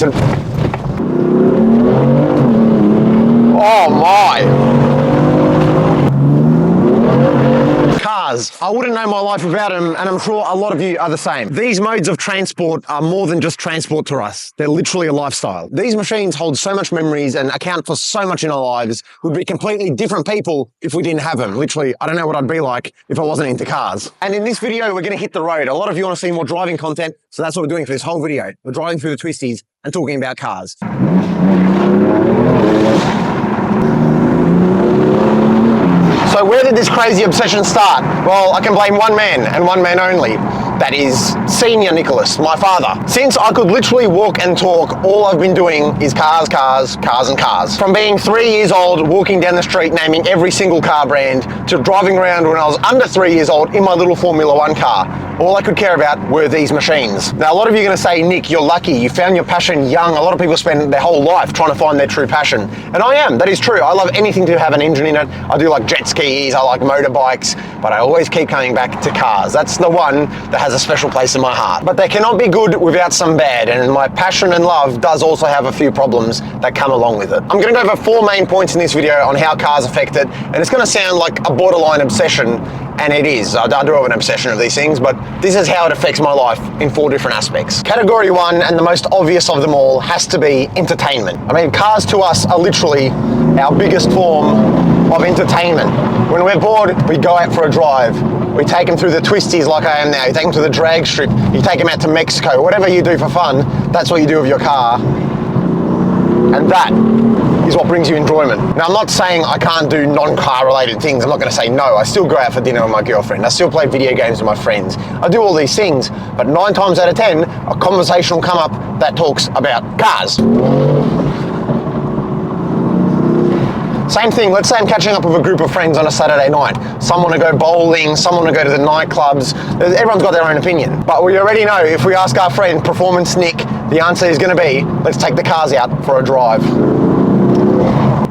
into... Oh my! Cars. I wouldn't know my life without them, and I'm sure a lot of you are the same. These modes of transport are more than just transport to us. They're literally a lifestyle. These machines hold so much memories and account for so much in our lives. We'd be completely different people if we didn't have them. Literally, I don't know what I'd be like if I wasn't into cars. And in this video, we're going to hit the road. A lot of you want to see more driving content, so that's what we're doing for this whole video. We're driving through the twisties and talking about cars. So where did this crazy obsession start? Well, I can blame one man and one man only. That is Senior Nicholas, my father. Since I could literally walk and talk, all I've been doing is cars, cars, cars and cars. From being 3 years old, walking down the street naming every single car brand, to driving around when I was under 3 years old in my little Formula One car. All I could care about were these machines. Now, a lot of you are gonna say, Nick, you're lucky. You found your passion young. A lot of people spend their whole life trying to find their true passion. And I am, that is true. I love anything to have an engine in it. I do like jet skis, I like motorbikes, but I always keep coming back to cars. That's the one that has a special place in my heart. But they cannot be good without some bad, and my passion and love does also have a few problems that come along with it. I'm gonna go over 4 main points in this video on how cars affect it, and it's gonna sound like a borderline obsession, and it is. I do have an obsession of these things, but this is how it affects my life in 4 different aspects. Category 1, and the most obvious of them all, has to be entertainment. I mean, cars to us are literally our biggest form of entertainment. When we're bored, we go out for a drive. We take them through the twisties like I am now. You take them to the drag strip. You take them out to Mexico. Whatever you do for fun, that's what you do with your car. And that is what brings you enjoyment. Now, I'm not saying I can't do non-car related things. I'm not gonna say no. I still go out for dinner with my girlfriend. I still play video games with my friends. I do all these things, but 9 times out of 10, a conversation will come up that talks about cars. Same thing, let's say I'm catching up with a group of friends on a Saturday night. Some want to go bowling, some want to go to the nightclubs. Everyone's got their own opinion. But we already know if we ask our friend, Performance Nick, the answer is going to be, let's take the cars out for a drive.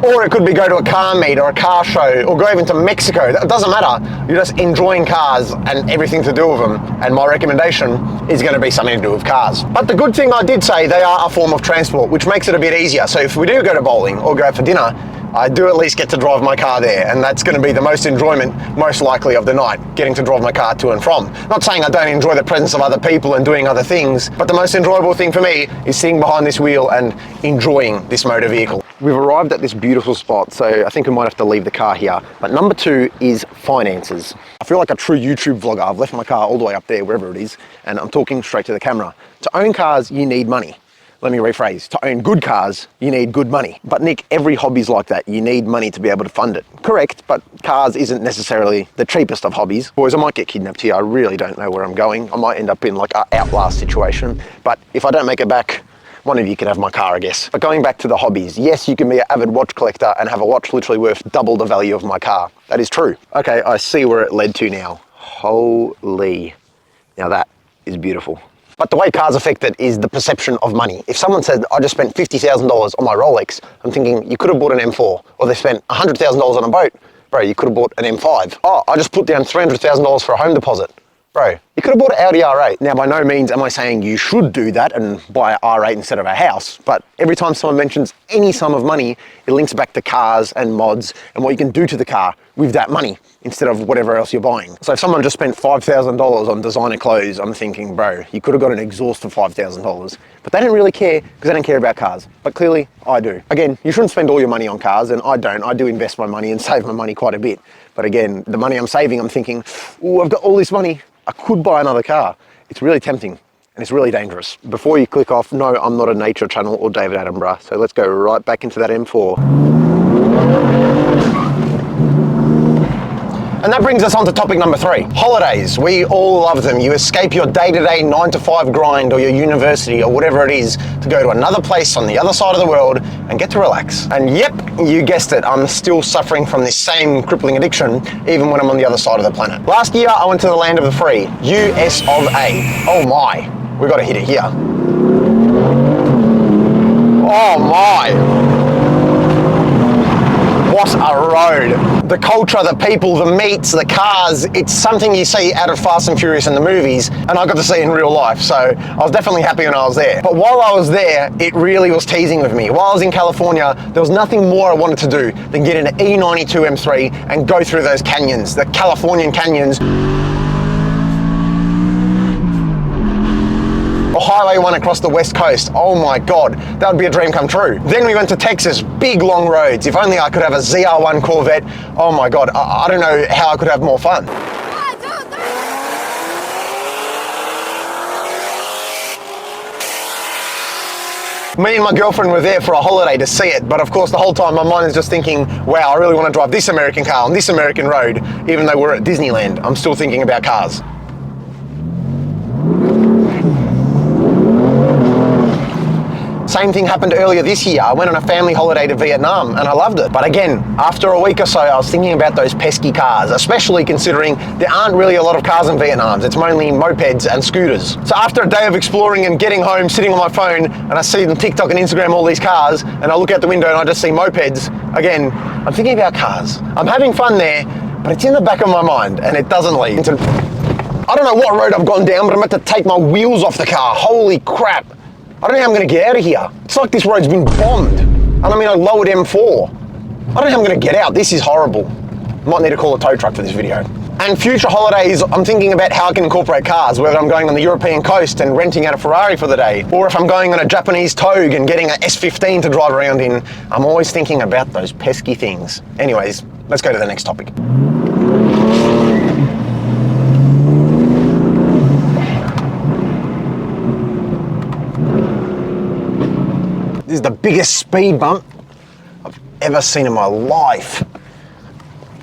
Or it could be go to a car meet or a car show, or go even to Mexico. It doesn't matter. You're just enjoying cars and everything to do with them. And my recommendation is going to be something to do with cars. But the good thing I did say, they are a form of transport, which makes it a bit easier. So if we do go to bowling or go out for dinner, I do at least get to drive my car there, and that's going to be the most enjoyment, most likely, of the night, getting to drive my car to and from. Not saying I don't enjoy the presence of other people and doing other things, but the most enjoyable thing for me is sitting behind this wheel and enjoying this motor vehicle. We've arrived at this beautiful spot, so I think we might have to leave the car here. But number 2 is finances. I feel like a true YouTube vlogger. I've left my car all the way up there, wherever it is, and I'm talking straight to the camera. To own cars, you need money. Let me rephrase, to own good cars, you need good money. But Nick, every hobby's like that. You need money to be able to fund it. Correct, but cars isn't necessarily the cheapest of hobbies. Boys, I might get kidnapped here. I really don't know where I'm going. I might end up in like an Outlast situation. But if I don't make it back, one of you can have my car, I guess. But going back to the hobbies, yes, you can be an avid watch collector and have a watch literally worth double the value of my car. That is true. Okay, I see where it led to now. Holy. Now that is beautiful. But the way cars affect it is the perception of money. If someone said, I just spent $50,000 on my Rolex, I'm thinking, you could have bought an M4, or they spent $100,000 on a boat. Bro, you could have bought an M5. Oh, I just put down $300,000 for a home deposit. Bro, you could have bought an Audi R8. Now, by no means am I saying you should do that and buy an R8 instead of a house, but every time someone mentions any sum of money, it links back to cars and mods and what you can do to the car with that money instead of whatever else you're buying. So if someone just spent $5,000 on designer clothes, I'm thinking, bro, you could have got an exhaust for $5,000. But they didn't really care because they don't care about cars. But clearly, I do. Again, you shouldn't spend all your money on cars, and I don't. I do invest my money and save my money quite a bit. But again, the money I'm saving, I'm thinking, oh, I've got all this money. I could buy another car. It's really tempting and it's really dangerous. Before you click off, no, I'm not a nature channel or David Attenborough. So let's go right back into that M4. And that brings us on to topic number 3. Holidays. We all love them. You escape your day-to-day 9-to-5 grind or your university or whatever it is to go to another place on the other side of the world and get to relax. And yep, you guessed it, I'm still suffering from this same crippling addiction even when I'm on the other side of the planet. Last year, I went to the land of the free, US of A. Oh my, we gotta hit it here. Oh my. what a road. The culture, the people, the meets, the cars, it's something you see out of Fast and Furious in the movies, and I got to see it in real life, so I was definitely happy when I was there. But while I was there, it really was teasing with me. While I was in California, there was nothing more I wanted to do than get an E92 M3 and go through those canyons, the Californian canyons. Or Highway 1 across the west coast. Oh my God, that would be a dream come true. Then we went to Texas, big long roads. If only I could have a ZR1 Corvette. Oh my God, I don't know how I could have more fun. Me and my girlfriend were there for a holiday to see it, but of course the whole time my mind is just thinking, wow, I really want to drive this American car on this American road. Even though we're at Disneyland, I'm still thinking about cars. Same thing happened earlier this year. I went on a family holiday to Vietnam and I loved it. But again, after a week or so, I was thinking about those pesky cars, especially considering there aren't really a lot of cars in Vietnam. It's mainly mopeds and scooters. So after a day of exploring and getting home, sitting on my phone, and I see on TikTok and Instagram all these cars, and I look out the window and I just see mopeds, again, I'm thinking about cars. I'm having fun there, but it's in the back of my mind and it doesn't lead to... I don't know what road I've gone down, but I'm about to take my wheels off the car. Holy crap. I don't know how I'm going to get out of here. It's like this road's been bombed. And I mean, I lowered M4. I don't know how I'm going to get out. This is horrible. Might need to call a tow truck for this video. And future holidays, I'm thinking about how I can incorporate cars, whether I'm going on the European coast and renting out a Ferrari for the day, or if I'm going on a Japanese Togue and getting an S15 to drive around in. I'm always thinking about those pesky things. Anyways, let's go to the next topic. This is the biggest speed bump I've ever seen in my life.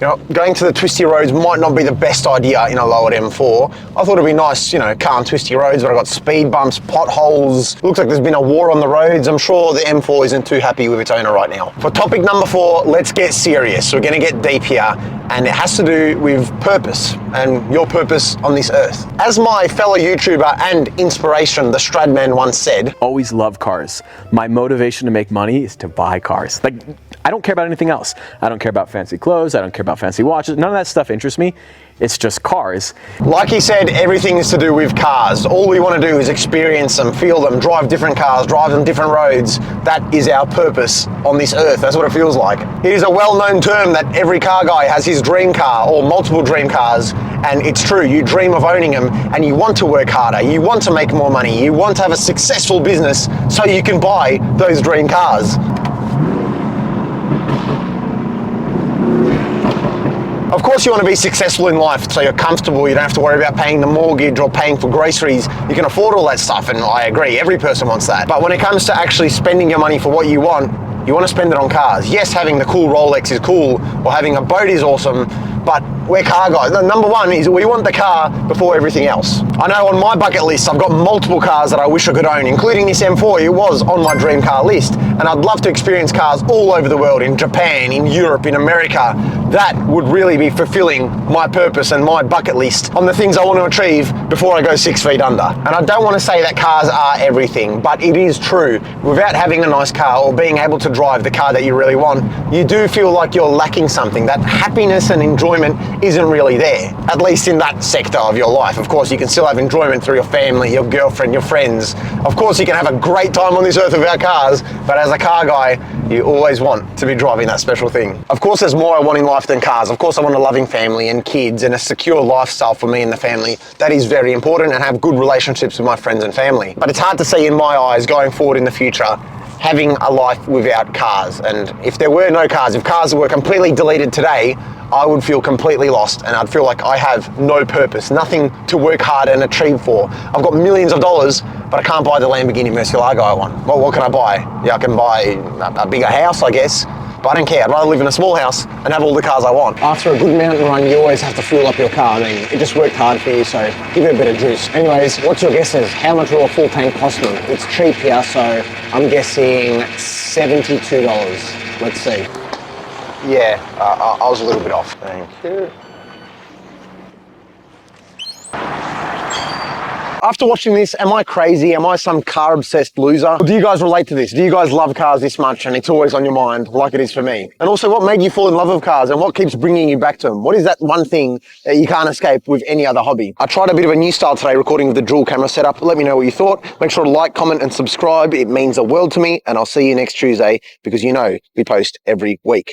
You know, going to the twisty roads might not be the best idea in a lowered M4. I thought it'd be nice, you know, calm twisty roads, but I've got speed bumps, potholes. Looks like there's been a war on the roads. I'm sure the M4 isn't too happy with its owner right now. For topic number 4, let's get serious. We're gonna get deep here, and it has to do with purpose and your purpose on this earth. As my fellow YouTuber and inspiration, the Stradman, once said, always love cars. My motivation to make money is to buy cars. Like, I don't care about anything else. I don't care about fancy clothes. I don't care about fancy watches. None of that stuff interests me. It's just cars. Like he said, everything is to do with cars. All we want to do is experience them, feel them, drive different cars, drive them different roads. That is our purpose on this earth. That's what it feels like. It is a well-known term that every car guy has his dream car or multiple dream cars. And it's true, you dream of owning them and you want to work harder. You want to make more money. You want to have a successful business so you can buy those dream cars. Of course you want to be successful in life so you're comfortable, you don't have to worry about paying the mortgage or paying for groceries. You can afford all that stuff, and I agree, every person wants that. But when it comes to actually spending your money for what you want to spend it on cars. Yes, having the cool Rolex is cool, or having a boat is awesome, but we're car guys. Number one is we want the car before everything else. I know on my bucket list, I've got multiple cars that I wish I could own, including this M4. It was on my dream car list, and I'd love to experience cars all over the world, in Japan, in Europe, in America. That would really be fulfilling my purpose and my bucket list on the things I want to achieve before I go 6 feet under. And I don't want to say that cars are everything, but it is true. Without having a nice car or being able to drive the car that you really want, you do feel like you're lacking something. That happiness and enjoyment isn't really there, at least in that sector of your life. Of course, you can still have enjoyment through your family, your girlfriend, your friends. Of course, you can have a great time on this earth without cars, but as a car guy, you always want to be driving that special thing. Of course, there's more I want in life than cars. Of course, I want a loving family and kids and a secure lifestyle for me and the family. That is very important, and have good relationships with my friends and family. But it's hard to see in my eyes going forward in the future having a life without cars. And if there were no cars, if cars were completely deleted today, I would feel completely lost, and I'd feel like I have no purpose, nothing to work hard and achieve for. I've got millions of dollars, but I can't buy the Lamborghini Murcielago I want. Well, what can I buy? Yeah, I can buy a bigger house, I guess, but I don't care. I'd rather live in a small house and have all the cars I want. After a good mountain run, you always have to fuel up your car. I mean, it just worked hard for you, so give it a bit of juice. Anyways, what's your guesses? How much will a full tank cost me? It's cheap here, so I'm guessing $72. Let's see. Yeah, I was a little bit off. Thank you. After watching this, am I crazy? Am I some car obsessed loser? Do you guys relate to this? Do you guys love cars this much and it's always on your mind like it is for me? And also, what made you fall in love with cars and what keeps bringing you back to them? What is that one thing that you can't escape with any other hobby? I tried a bit of a new style today, recording with the dual camera setup. Let me know what you thought. Make sure to like, comment and subscribe. It means the world to me, and I'll see you next Tuesday because you know we post every week.